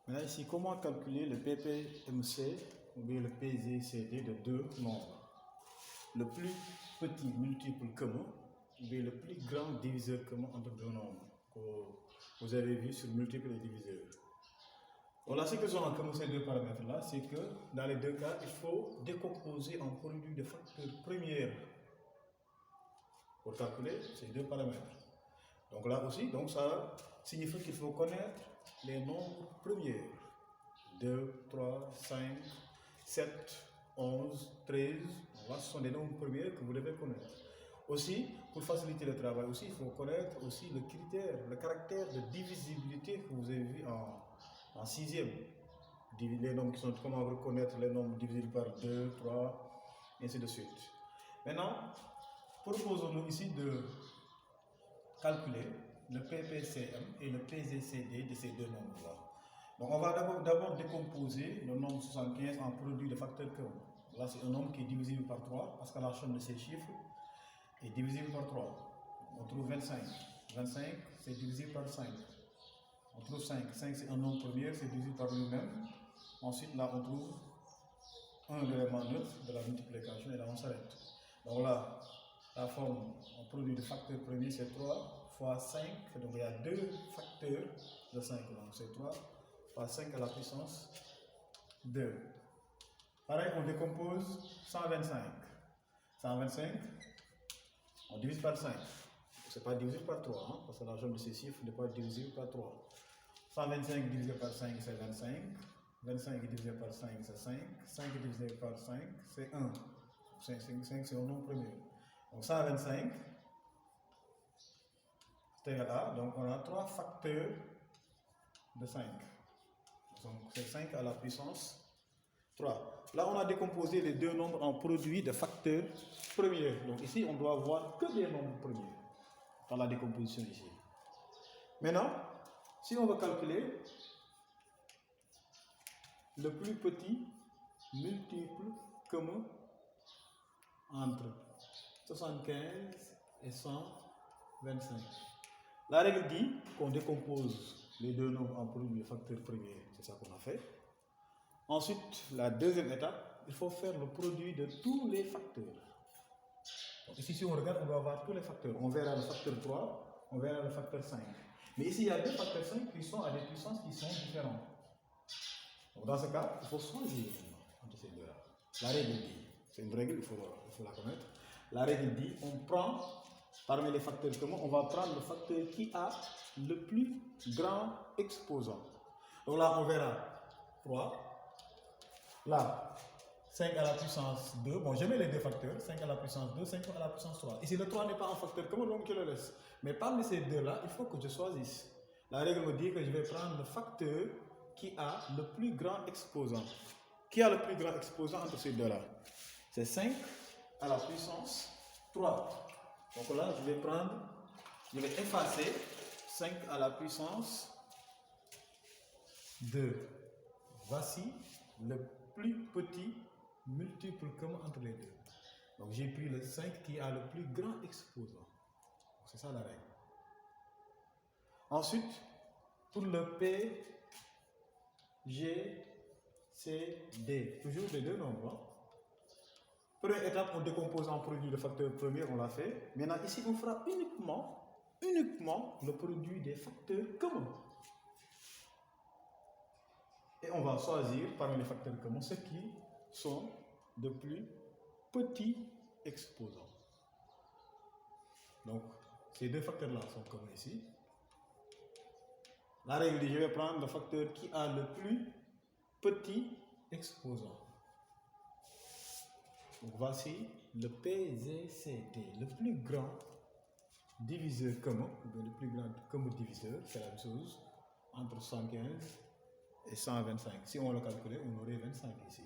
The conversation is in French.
Maintenant ici, comment calculer le PPMC ou bien le PZCD de deux nombres? Le plus petit multiple commun ou bien le plus grand diviseur commun entre deux nombres que vous avez vu sur multiple et diviseur. Donc là, ce que sont en commun ces deux paramètres-là, c'est que dans les deux cas, il faut décomposer en produit de facteurs premiers pour calculer ces deux paramètres. Donc là aussi, donc ça signifie qu'il faut connaître les nombres premiers. 2, 3, 5, 7, 11, 13. Là, ce sont des nombres premiers que vous devez connaître. Aussi, pour faciliter le travail, aussi, il faut connaître aussi le critère, le caractère de divisibilité que vous avez vu en sixième. Les nombres qui sont, comment reconnaître les nombres divisibles par 2, 3, et ainsi de suite. Maintenant, proposons-nous ici de calculer le PPCM et le PZCD de ces deux nombres-là. Donc on va d'abord décomposer le nombre 75 en produit de facteurs communs. Là c'est un nombre qui est divisible par 3 parce que la somme de ces chiffres est divisible par 3. On trouve 25. 25 c'est divisible par 5. On trouve 5. 5 c'est un nombre premier, c'est divisible par lui-même. Ensuite là on trouve un élément neutre de la multiplication et là on s'arrête. Donc là, la forme en produit de facteur premier c'est 3 fois 5. Donc il y a deux facteurs de 5. Donc c'est 3 fois 5 à la puissance 2. Pareil, on décompose 125. 125, on divise par 5. Ce n'est pas divisé par 3, hein, parce que la somme de ces chiffres n'est pas divisée par 3. 125 divisé par 5, c'est 25. 25 divisé par 5, c'est 5. 5 divisé par 5, c'est 1. 5 c'est un nombre premier. Donc 125, c'est égal à, donc on a 3 facteurs de 5. Donc c'est 5 à la puissance 3. Là, on a décomposé les deux nombres en produits de facteurs premiers. Donc ici, on doit voir que des nombres premiers dans la décomposition ici. Maintenant, si on veut calculer le plus petit multiple commun entre 75 et 125. La règle dit qu'on décompose les deux nombres en produits de facteurs premiers. C'est ça qu'on a fait. Ensuite, la deuxième étape, il faut faire le produit de tous les facteurs. Donc ici, si on regarde, on va voir tous les facteurs. On verra le facteur 3, on verra le facteur 5. Mais ici, il y a deux facteurs 5 qui sont à des puissances qui sont différentes. Donc dans ce cas, il faut choisir entre ces deux-là. La règle dit, c'est une règle, il faut la connaître. La règle dit, on prend, parmi les facteurs communs, on va prendre le facteur qui a le plus grand exposant. Donc là, on verra 3. Là, 5 à la puissance 2. Bon, je mets les deux facteurs. 5 à la puissance 2, 5 à la puissance 3. Ici, le 3 n'est pas un facteur commun, donc je le laisse. Mais parmi ces deux-là, il faut que je choisisse. La règle me dit que je vais prendre le facteur qui a le plus grand exposant. Qui a le plus grand exposant entre ces deux-là? C'est 5 à la puissance 3. Donc là, je vais effacer 5 à la puissance 2. Voici le plus petit multiple commun entre les deux. Donc j'ai pris le 5 qui a le plus grand exposant. C'est ça la règle. Ensuite, pour le P, G, C, D, toujours les deux nombres. Hein. Première étape, on décompose en produit le facteur premier, on l'a fait. Maintenant ici, on fera uniquement le produit des facteurs communs. Et on va choisir parmi les facteurs communs ceux qui sont de plus petits exposants. Donc, ces deux facteurs-là sont communs ici. La règle dit, je vais prendre le facteur qui a le plus petit exposant. Donc, voici le PZCD, le plus grand diviseur commun, le plus grand commun diviseur, c'est la même chose, entre 115 et 125. Si on le calculait, on aurait 25 ici.